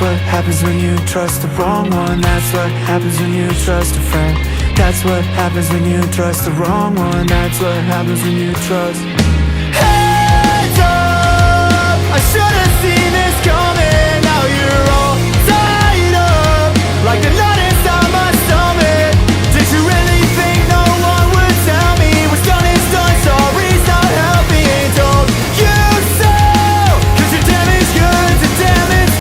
what happens when you trust the wrong one. That's what happens when you trust a friend. That's what happens when you trust the wrong one. That's what happens when you trust